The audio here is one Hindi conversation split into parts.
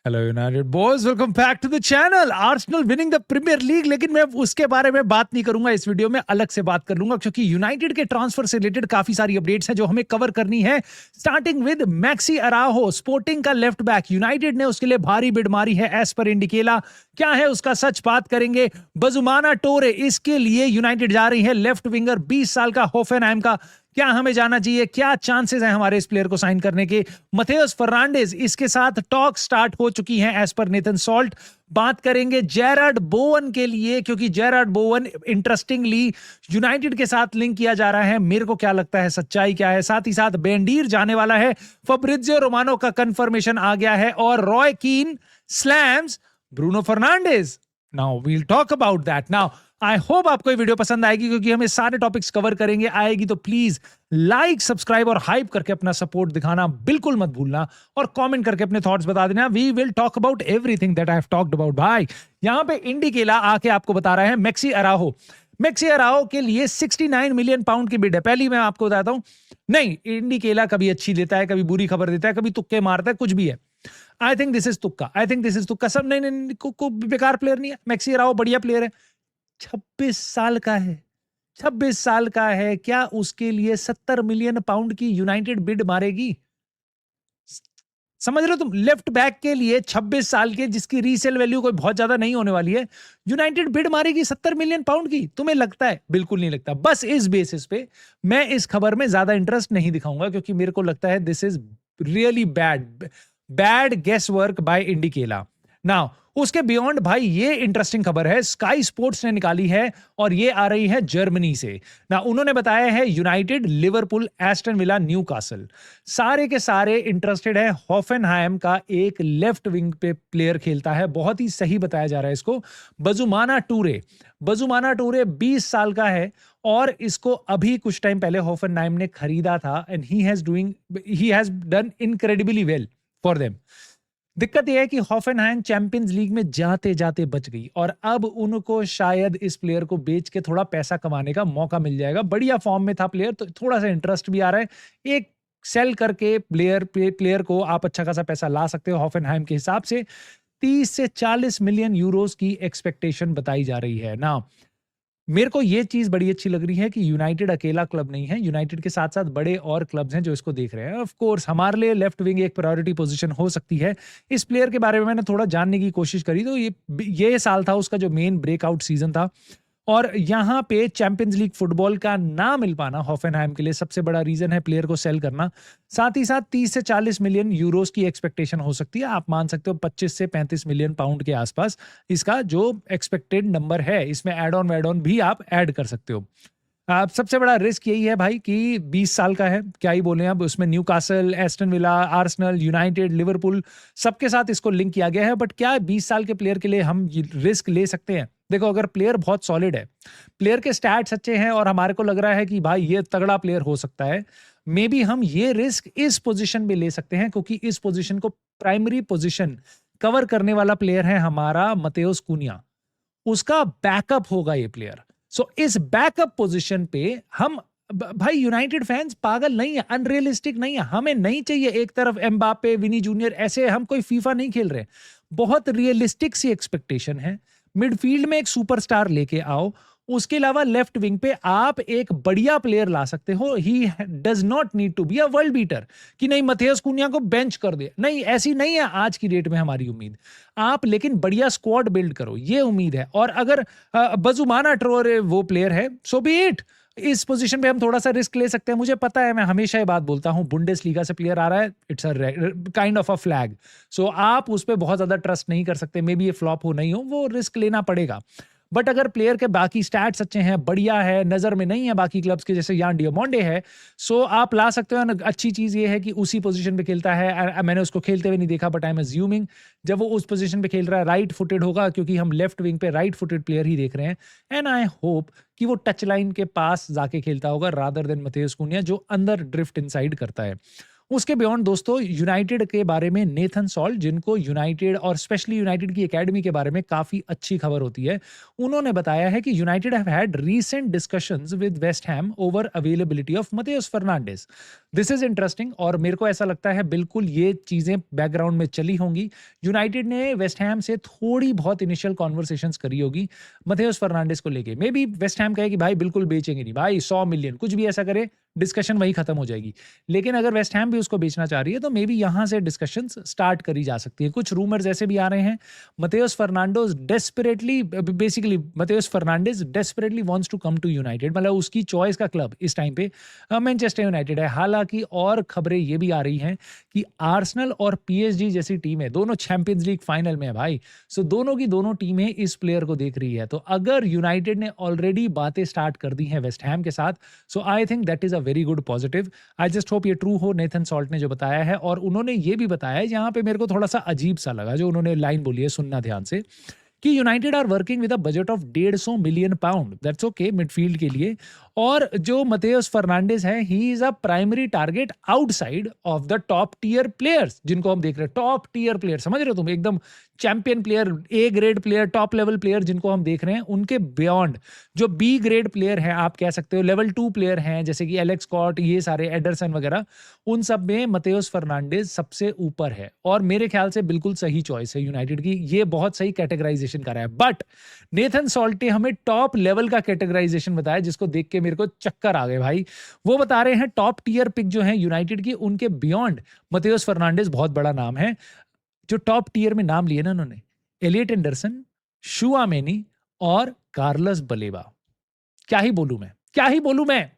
Hello United boys, welcome back to the channel. Arsenal winning the Premier League, लेकिन मैं उसके बारे में बात नहीं करूंगा इस वीडियो में, अलग से बात कर लूंगा क्योंकि यूनाइटेड के ट्रांसफर से रिलेटेड काफी सारी अपडेट्स हैं जो हमें कवर करनी है। स्टार्टिंग विद मैक्सी अराहो, स्पोर्टिंग का लेफ्ट बैक। यूनाइटेड ने उसके लिए भारी बिड मारी है एज पर इंडिकेला। क्या है उसका सच, बात करेंगे। बजुमाना टोरे, इसके लिए यूनाइटेड जा रही है। लेफ्ट विंगर 20 साल का होफेनहाइम का, क्या हमें जाना चाहिए, क्या चांसेस हैं हमारे इस प्लेयर को साइन करने के। मथेउस फर्नांडिस, इसके साथ टॉक स्टार्ट हो चुकी हैं एज पर नेथन सॉल्ट। बात करेंगे जेरार्ड बोवन के लिए, क्योंकि जेरार्ड बोवन इंटरेस्टिंगली यूनाइटेड के साथ लिंक किया जा रहा है। मेरे को क्या लगता है, सच्चाई क्या है। साथ ही साथ बेंडीर जाने वाला है। फब्रिजियो रोमानो का कंफर्मेशन आ गया है और Roy Keane slams Bruno Fernandes. Now we'll talk about that. Now I hope आपको ये वीडियो पसंद आएगी क्योंकि हम सारे टॉपिक्स कवर करेंगे। आएगी तो प्लीज लाइक, सब्सक्राइब और हाइप करके अपना सपोर्ट दिखाना बिल्कुल मत भूलना, और कमेंट करके अपने थॉट्स बता देना। We will talk about everything that I have talked about. भाई यहां पे इंडिकेला आके आपको बता रहा है मैक्सी अराहो। मैक्सी अराहो के लिए 69 मिलियन पाउंड की बिड है। पहली मैं आपको बताता हूं, नहीं इंडिकेला कभी अच्छी देता है, कभी बुरी खबर देता है, कभी तुक्के मारता है, कुछ भी है। आई थिंक दिस इज तुक्का, आई थिंक दिस इज तुक्का। सब नहीं, नहीं, को बेकार प्लेयर नहीं है। मैक्सी अराहो बढ़िया प्लेयर है। 26 साल का है, 26 साल का है। क्या उसके लिए 70 मिलियन पाउंड की यूनाइटेड बिड मारेगी? समझ रहे हो तुम? लेफ्ट बैक के लिए 26 साल के, जिसकी रीसेल वैल्यू कोई बहुत ज्यादा नहीं होने वाली है, यूनाइटेड बिड मारेगी 70 मिलियन पाउंड की। तुम्हें लगता है? बिल्कुल नहीं लगता। बस इस बेसिस पे मैं इस खबर में ज्यादा इंटरेस्ट नहीं दिखाऊंगा क्योंकि मेरे को लगता है this is really bad guesswork by इंडिकेला। नाउ उसके बियॉन्ड भाई ये इंटरेस्टिंग खबर है, स्काई स्पोर्ट्स ने निकाली है और ये आ रही है जर्मनी से। ना उन्होंने बताया है United, Liverpool, Aston villa, Newcastle, सारे के सारे इंटरेस्टेड है। हॉफेनहाइम का एक लेफ्ट विंग पे प्लेयर खेलता है, बहुत ही सही बताया जा रहा है इसको। बजुमाना टूरे, बजुमाना टूरे 20 साल का है और इसको अभी कुछ टाइम पहले हॉफेनहाइम ने खरीदा था and he has done incredibly well for them. दिक्कत यह है कि हॉफेनहाइम चैंपियंस लीग में जाते जाते बच गई और अब उनको शायद इस प्लेयर को बेच के थोड़ा पैसा कमाने का मौका मिल जाएगा। बढ़िया फॉर्म में था प्लेयर, तो थोड़ा सा इंटरेस्ट भी आ रहा है। एक सेल करके प्लेयर को आप अच्छा खासा पैसा ला सकते हो। हॉफेनहाइम के हिसाब से 30 से 40 मिलियन यूरोस की एक्सपेक्टेशन बताई जा रही है ना। मेरे को ये चीज बड़ी अच्छी लग रही है कि यूनाइटेड अकेला क्लब नहीं है। यूनाइटेड के साथ साथ बड़े और क्लब्स हैं जो इसको देख रहे हैं। ऑफ कोर्स हमारे लिए लेफ्ट विंग एक प्रायोरिटी पोजीशन हो सकती है। इस प्लेयर के बारे में मैंने थोड़ा जानने की कोशिश करी तो ये साल था उसका जो मेन ब्रेकआउट सीजन था, और यहाँ पे चैंपियंस लीग फुटबॉल का ना मिल पाना हॉफेनहाइम के लिए सबसे बड़ा रीजन है प्लेयर को सेल करना। साथ ही साथ 30 से 40 मिलियन यूरोस की एक्सपेक्टेशन हो सकती है। आप मान सकते हो 25 से 35 मिलियन पाउंड के आसपास इसका जो एक्सपेक्टेड नंबर है। इसमें एड ऑन वेड ऑन भी आप ऐड कर सकते हो। सबसे बड़ा रिस्क यही है भाई कि 20 साल का है, क्या ही बोले। अब उसमें Newcastle, Aston villa, Arsenal, United, Liverpool सबके साथ इसको लिंक किया गया है। बट क्या 20 साल के प्लेयर के लिए हम रिस्क ले सकते हैं? देखो, अगर प्लेयर बहुत सॉलिड है, प्लेयर के स्टैट्स अच्छे हैं और हमारे को लग रहा है कि भाई ये तगड़ा प्लेयर हो सकता है, मे बी हम ये रिस्क इस पोजीशन में ले सकते हैं क्योंकि इस पोजीशन को प्राइमरी पोजीशन कवर करने वाला प्लेयर है हमारा मतेउस कुनिया। उसका बैकअप होगा ये प्लेयर। सो इस बैकअप पोजीशन पे हम भाई यूनाइटेड फैंस पागल नहीं है, अनरियलिस्टिक नहीं है। हमें नहीं चाहिए एक तरफ एम्बापे, विनी जूनियर, ऐसे हम कोई फीफा नहीं खेल रहे। बहुत रियलिस्टिक सी एक्सपेक्टेशन है। मिडफील्ड में एक सुपरस्टार लेके आओ। उसके अलावा लेफ्ट विंग पे आप एक बढ़िया प्लेयर ला सकते हो। He does not need to be a world beater कि नहीं मथेउस कुनिया को बेंच कर दे, नहीं ऐसी नहीं है आज की डेट में हमारी उम्मीद। आप लेकिन बढ़िया स्क्वाड बिल्ड करो, ये उम्मीद है। और अगर बजुमाना ट्रोरे वो प्लेयर है, सो बी इट। इस पोजीशन पे हम थोड़ा सा रिस्क ले सकते हैं। मुझे पता है, मैं हमेशा ये बात बोलता हूं, बुंडेसलीगा से प्लेयर आ रहा है, it's a kind of a flag. So आप उस पर बहुत ज्यादा ट्रस्ट नहीं कर सकते। मे बी ये फ्लॉप हो नहीं हो, वो रिस्क लेना पड़ेगा। बट अगर प्लेयर के बाकी स्टैट्स अच्छे हैं, बढ़िया है, नजर में नहीं है बाकी क्लब्स के जैसे यान डियामोंडे है, सो आप ला सकते हो। अच्छी चीज ये है कि उसी पोजीशन पे खेलता है। मैंने उसको खेलते हुए नहीं देखा, बट आई एम अज्यूमिंग जब वो उस पोजीशन पे खेल रहा है राइट फुटेड होगा, क्योंकि हम लेफ्ट विंग पे राइट फुटेड प्लेयर ही देख रहे हैं। एंड आई होप कि वो टच लाइन के पास जाके खेलता होगा रादर देन मथेउस कुनिया जो अंदर ड्रिफ्ट इनसाइड करता है। उसके बियॉन्ड दोस्तों यूनाइटेड के बारे में नेथन सॉल्ट, जिनको यूनाइटेड और स्पेशली यूनाइटेड की एकेडमी के बारे में काफी अच्छी खबर होती है, उन्होंने बताया है कि United have had recent discussions with West Ham over availability of Mateus Fernandes. This is interesting और मेरे को ऐसा लगता है बिल्कुल ये चीजें बैकग्राउंड में चली होंगी। यूनाइटेड ने वेस्ट हैम से थोड़ी बहुत इनिशियल कॉन्वर्सेशंस करी होगी मतेउस फर्नांडिस को लेके। मे बी वेस्ट हैम कहे कि भाई बिल्कुल बेचेंगे नहीं भाई, 100 मिलियन कुछ भी ऐसा करे, डिस्कशन वही खत्म हो जाएगी। लेकिन अगर वेस्ट हैम भी उसको बेचना चाह रही है तो मे बी यहां से डिस्कशंस स्टार्ट करी जा सकती है। कुछ रूमर्स ऐसे भी आ रहे हैं, Mateus Fernandes desperately wants to come to United, मतलब उसकी चॉइस का क्लब इस टाइम पे मैनचेस्टर यूनाइटेड है। हालांकि और खबरें ये भी आ रही हैं कि आर्सेनल और पीएसजी जैसी टीम है, दोनों चैंपियंस लीग फाइनल में है भाई, सो दोनों की दोनों टीमें इस प्लेयर को देख रही है। तो अगर यूनाइटेड ने ऑलरेडी बातें स्टार्ट कर दी हैं वेस्ट हैम के साथ, so I think that is a very good positive. I just hope ये ट्रू हो, नेथन सॉल्ट ने जो बताया है। और उन्होंने ये भी बताया है, यहाँ पे मेरे को थोड़ा सा अजीब सा लगा जो उन्होंने लाइन बोली है, सुनना ध्यान से, कि United are working with a budget of 150 million pound, that's okay midfield के लिए। और जो मतेउस फर्नांडिस है, he is a primary target outside of the top tier players, जिनको हम देख रहे हैं टॉप टीयर प्लेयर, समझ रहे हो तुम, एकदम champion player, A grade player, top level player जिनको हम देख रहे हैं, उनके बियॉन्ड जो बी ग्रेड प्लेयर हैं, आप कह सकते हो लेवल 2 प्लेयर हैं, जैसे कि एलेक्स स्कॉट, ये सारे एडरसन वगैरह, उन सब में मतेउस फर्नांडिस सबसे ऊपर है। और मेरे ख्याल से बिल्कुल सही चॉइस है यूनाइटेड की, ये बहुत सही कैटेगराइजेशन कर रहा है। बट नेथन सॉल्ट ने हमें टॉप लेवल का कैटेगराइजेशन बताया, जिसको देख के मेरे को चक्कर आ गए भाई। वो बता रहे हैं टॉप टियर पिक जो है यूनाइटेड की, उनके बियॉन्ड मतेउस फर्नांडिस बहुत बड़ा नाम है। जो टॉप टियर में नाम लिए ना उन्होंने, एलियट एंडरसन, शुआमेनी और कार्लस बलेबा। क्या ही बोलूं मैं,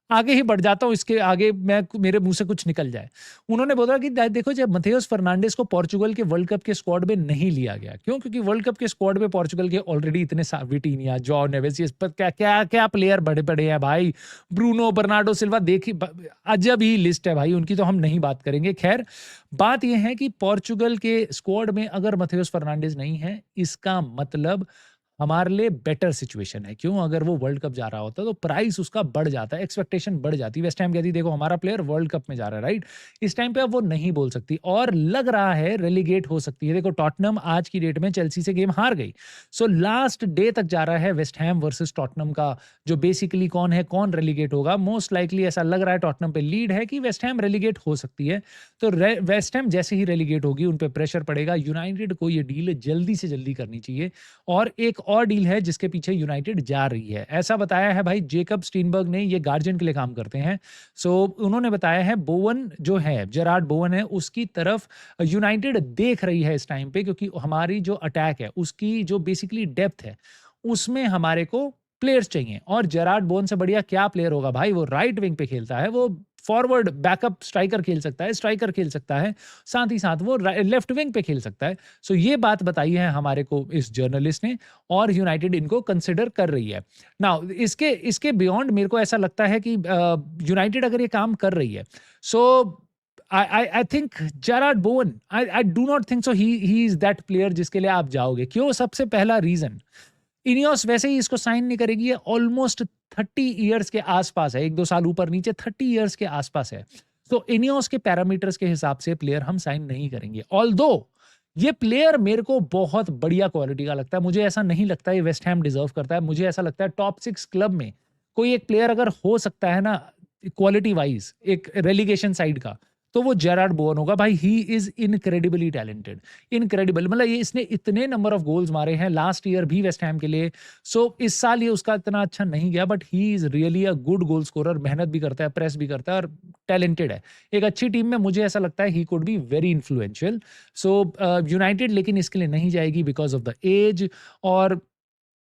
आगे ही बढ़ जाता हूं, इसके आगे मैं मेरे मुंह से कुछ निकल जाए। उन्होंने बोला कि देखो, जब मतेउस फर्नांडिस को पोर्चुगल के वर्ल्ड कप के स्क्वाड में नहीं लिया गया, क्यों? क्योंकि वर्ल्ड कप के स्क्वाड में पोर्चुगल के ऑलरेडी इतने विटिनिया, जॉ नेवेस, क्या क्या क्या प्लेयर बड़े बड़े हैं भाई, ब्रूनो, बर्नार्डो सिल्वा, देखी अजब ही लिस्ट है भाई उनकी, तो हम नहीं बात करेंगे। खैर, बात यह है कि पोर्चुगल के स्क्वाड में अगर मतेउस फर्नांडिस नहीं है, इसका मतलब हमारे लिए बेटर सिचुएशन है। क्यों? अगर वो वर्ल्ड कप जा रहा होता तो प्राइस उसका बढ़ जाता है, एक्सपेक्टेशन बढ़ जाती। वेस्ट हैम कहती देखो हमारा प्लेयर वर्ल्ड कप में जा रहा है, राइट? इस टाइम पे अब वो नहीं बोल सकती और लग रहा है रेलीगेट हो सकती है। देखो टॉटनम आज की डेट में चेल्सी से गेम हार गई, सो लास्ट डे तक जा रहा है वेस्ट हैम वर्सेस टॉटनम का, जो बेसिकली कौन रेलीगेट होगा। मोस्ट लाइकली ऐसा लग रहा है टॉटनम पे लीड है कि वेस्ट हैम रेलीगेट हो सकती है। तो वेस्ट हैम जैसे ही रेलीगेट होगी उन पे प्रेशर पड़ेगा। यूनाइटेड को ये डील जल्दी से जल्दी करनी चाहिए। और एक और डील है जिसके पीछे यूनाइटेड जा रही है, ऐसा बताया है भाई जेकब स्टीनबर्ग ने, ये गार्जियन के लिए काम करते हैं। सो उन्होंने बताया है बोवन जो है, जेरार्ड बोवन है, उसकी तरफ यूनाइटेड देख रही है इस टाइम पे, क्योंकि हमारी जो अटैक है उसकी जो बेसिकली डेप्थ है उसमें हमारे को प्लेयर्स चाहिए। और जेरार्ड बोवन से बढ़िया क्या प्लेयर होगा भाई, वो राइट विंग पे खेलता है, वो फॉरवर्ड बैकअप स्ट्राइकर खेल सकता है, स्ट्राइकर खेल सकता है, साथ ही साथ वो लेफ्ट विंग पे खेल सकता है। सो ये बात बताई है हमारे को इस जर्नलिस्ट ने, और यूनाइटेड इनको कंसिडर कर रही है। नाउ इसके बियॉन्ड मेरे को ऐसा लगता है कि यूनाइटेड अगर ये काम कर रही है, सो I think Gerard Bowen, I do not think so he is that player जिसके लिए आप जाओगे। क्यों? सबसे पहला रीजन, इनियोस वैसे ही इसको साइन नहीं करेगी, ये ऑलमोस्ट 30 इयर्स के आसपास है, 1-2 साल ऊपर नीचे 30 इयर्स के आसपास है। तो इनियोस के पैरामीटर्स के हिसाब से प्लेयर हम साइन नहीं करेंगे। ऑल्दो ये प्लेयर मेरे को बहुत बढ़िया क्वालिटी का लगता है, मुझे ऐसा नहीं लगता ये वेस्ट हैम डिजर्व करता है। मुझे ऐसा लगता है टॉप 6 क्लब में कोई एक प्लेयर अगर हो सकता है ना क्वालिटी वाइज, एक रेलीगेशन साइड का, तो वो जेरार्ड बोवन होगा भाई। He is incredibly talented, incredible, मतलब ये इसने इतने नंबर ऑफ गोल्स मारे हैं लास्ट ईयर भी वेस्ट हैम के लिए। सो इस साल ये उसका इतना अच्छा नहीं गया, but he is really a good goal scorer, मेहनत भी करता है, प्रेस भी करता है और टैलेंटेड है। एक अच्छी टीम में मुझे ऐसा लगता है he could be very influential. So United लेकिन इसके लिए नहीं जाएगी बिकॉज ऑफ द एज, और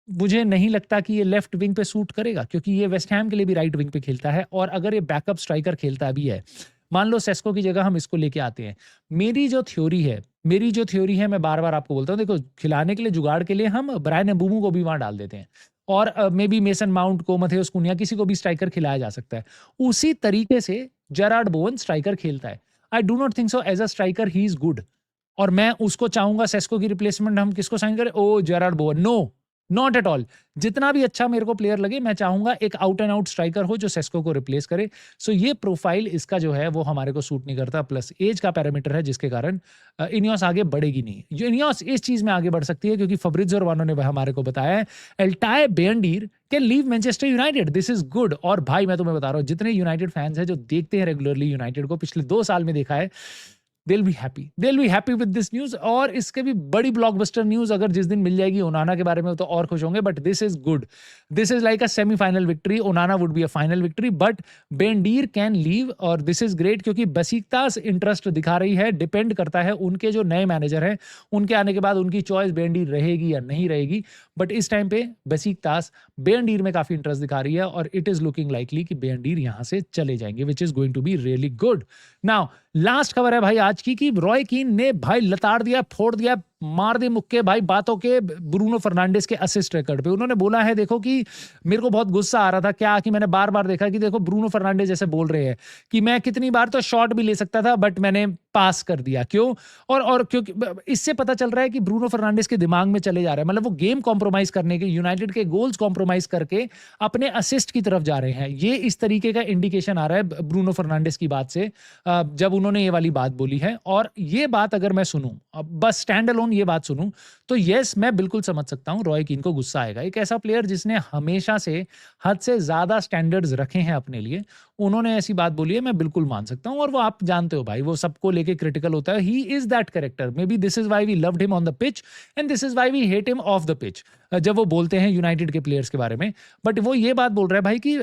मुझे नहीं लगता कि ये लेफ्ट विंग पे सूट करेगा, क्योंकि ये वेस्ट हैम के लिए भी राइट विंग पे खेलता है। और अगर ये बैकअप स्ट्राइकर खेलता भी है, मान लो सेस्को की जगह हम इसको लेके आते हैं, मेरी जो थ्योरी है मैं बार बार आपको बोलता हूँ, देखो खिलाने के लिए, जुगाड़ के लिए हम ब्रायन एम्बूमो को भी वहां डाल देते हैं, और मे बी मेसन माउंट को, मथेउस कुनिया, किसी को भी स्ट्राइकर खिलाया जा सकता है। उसी तरीके से जेरार्ड बोवन स्ट्राइकर खेलता है। I do not think so as a striker he is good, और मैं उसको चाहूंगा सेस्को की रिप्लेसमेंट हम किसको साइन करें, oh Jarrod Bowen. No not at all. जितना भी अच्छा मेरे को प्लेयर लगे, मैं चाहूंगा एक आउट एंड आउट स्ट्राइकर हो जो सेस्को को रिप्लेस करे। सो ये प्रोफाइल इसका जो है वो हमारे को सूट नहीं करता, प्लस एज का पैरामीटर है जिसके कारण इनियोस आगे बढ़ेगी नहीं। जो इनियोस इस चीज में आगे बढ़ सकती है क्योंकि फब्रिज़ो रोमानो ने हमारे को बताया है Altay Bayindir can leave Manchester United, this is good. और भाई मैं तुम्हें बता रहा हूँ, जितने यूनाइटेड फैंस हैं जो देखते हैं रेगुलरली यूनाइटेड को, पिछले 2 साल में देखा है, they'll be happy with this news। और इसके भी बड़ी ब्लॉकबस्टर न्यूज अगर जिस दिन मिल जाएगी ओनाना के बारे में तो और खुश होंगे, but this is good, this is like a semifinal victory. Onana would be a final victory, but Bayindir can leave और दिस इज ग्रेट क्योंकि बसीकतास इंटरेस्ट दिखा रही है। डिपेंड करता है उनके जो नए मैनेजर हैं उनके आने के बाद उनकी चॉइस बेंडीर रहेगी या नहीं रहेगी, बट इस टाइम पे बसीकतास बेंडीर में काफी इंटरेस्ट दिखा रही है और इट इज लुकिंग लाइकली कि बेंडीर यहां से चले जाएंगे, which is going to be really good. Now last खबर है भाई आज की कि रॉय कीन ने भाई लताड़ दिया, फोड़ दिया, मार दे मुक्के भाई बातों के ब्रूनो फर्नांडिस के असिस्ट रिकॉर्ड पे। उन्होंने बोला है, देखो कि मेरे को बहुत गुस्सा आ रहा था क्या कि मैंने बार बार देखा कि देखो ब्रूनो फर्नांडिस जैसे बोल रहे हैं कि मैं कितनी बार तो शॉट भी ले सकता था बट मैंने पास कर दिया, क्यों? और क्योंकि इससे पता चल रहा है कि ब्रूनो फर्नांडिस के दिमाग में चले जा रहे हैं, मतलब वो गेम कॉम्प्रोमाइज करने के, यूनाइटेड के गोल्स कॉम्प्रोमाइज करके अपने असिस्ट की तरफ जा रहे हैं। ये इस तरीके का इंडिकेशन आ रहा है ब्रूनो फर्नांडिस की बात से जब उन्होंने ये वाली बात बोली है। और ये बात अगर मैं सुनूं, बस स्टैंड अलोन ये बात सुनूं, तो यस मैं बिल्कुल समझ सकता हूं रॉय कीन को गुस्सा आएगा। एक ऐसा प्लेयर जिसने हमेशा से हद से ज्यादा स्टैंडर्ड्स रखे हैं अपने लिए, उन्होंने ऐसी बात बोली है, मैं बिल्कुल मान सकता हूं। और वो आप जानते हो भाई, वो सबको लेके क्रिटिकल होता है। He is that character, maybe this is why we loved him on the pitch and this is why we hate him off the pitch, जब वो बोलते हैं यूनाइटेड के प्लेयर्स के बारे में। बट वो ये बात बोल रहा है भाई कि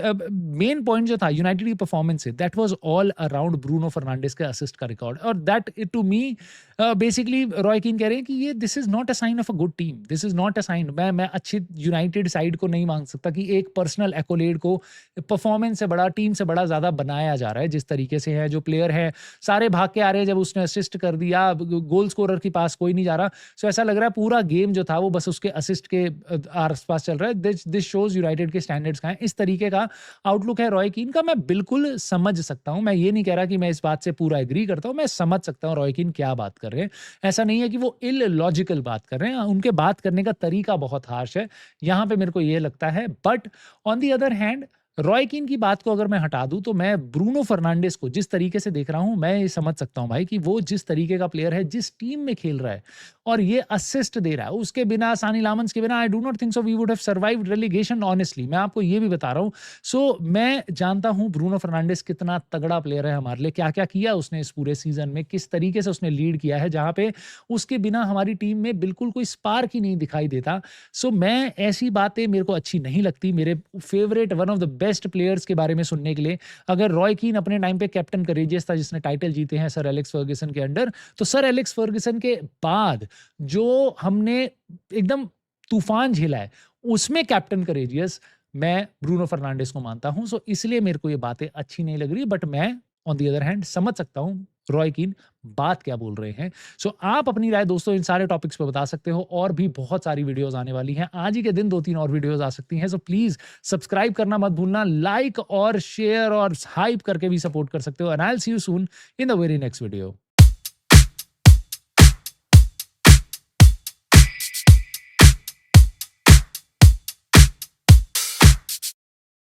मेन पॉइंट जो था यूनाइटेड की परफॉर्मेंस से, that was all around Bruno Fernandes के असिस्ट का रिकॉर्ड। और that to me basically Roy Keane कह रहे हैं कि ये this is not a sign of a good team, this is not a sign. मैं अच्छी यूनाइटेड साइड को नहीं मांग सकता कि एक पर्सनल एक्कोलेड को परफॉर्मेंस से बड़ा, टीम से बड़ा ज्यादा बनाया जा रहा है। जिस तरीके से है, जो प्लेयर है सारे भाग के आ रहे हैं, जब उसने असिस्ट कर दिया, गोल स्कोरर के पास कोई नहीं जा रहा, सो ऐसा लग रहा है पूरा गेम जो था वो बस उसके असिस्ट के आसपास चल रहा है। दिस शोज यूनाइटेड के स्टैंडर्ड्स का है। इस तरीके का आउटलुक है रॉय कीन का, मैं बिल्कुल समझ सकता हूं। मैं ये नहीं कह रहा कि मैं इस बात से पूरा एग्री करता हूं, मैं समझ सकता हूं रॉय कीन क्या बात कर रहे हैं। ऐसा नहीं है कि वो इलॉजिकल बात कर रहे हैं, उनके बात करने का तरीका बहुत हार्श है, यहां पे मेरे को ये लगता है। But on the other hand Roy कीन की बात को अगर मैं हटा दूं तो मैं ब्रूनो फर्नांडिस को जिस तरीके से देख रहा हूं, मैं ये समझ सकता हूं भाई कि वो जिस तरीके का प्लेयर है, जिस टीम में खेल रहा है और ये असिस्ट दे रहा है, उसके बिना, सानी लामंस के बिना, I do not think so we would have survived relegation honestly. मैं आपको ये भी बता रहा हूं। सो मैं जानता हूं ब्रूनो फर्नांडिस कितना तगड़ा प्लेयर है हमारे लिए, क्या क्या किया उसने इस पूरे सीजन में, किस तरीके से उसने लीड किया है, जहां पे उसके बिना हमारी टीम में बिल्कुल कोई स्पार्क ही नहीं दिखाई देता। सो मैं ऐसी बातें मेरे को अच्छी नहीं लगती। मेरे favourite, one of the best players के बारे में सुनने के लिए, अगर रॉय कीन अपने टाइम पे कैप्टन करेजियस था जिसने टाइटल जीते हैं सर एलेक्स फर्गुसन के अंडर, तो सर एलेक्स फर्गुसन के बाद जो हमने एकदम तूफान झेला है उसमें कैप्टन करेजियस मैं ब्रूनो फर्नांडिस को मानता हूं। सो इसलिए मेरे को ये बातें अच्छी नहीं लग रही, बट मैं ऑन दी अदर हैंड समझ सकता हूं रॉय कीन बात क्या बोल रहे हैं। सो आप अपनी राय दोस्तों इन सारे टॉपिक्स पे बता सकते हो, और भी बहुत सारी वीडियोस आने वाली हैं। आज ही के दिन 2-3 और वीडियोस आ सकती हैं। सो प्लीज सब्सक्राइब करना मत भूलना, लाइक और शेयर और हाइप करके भी सपोर्ट कर सकते हो। And I will see you soon in the very next video.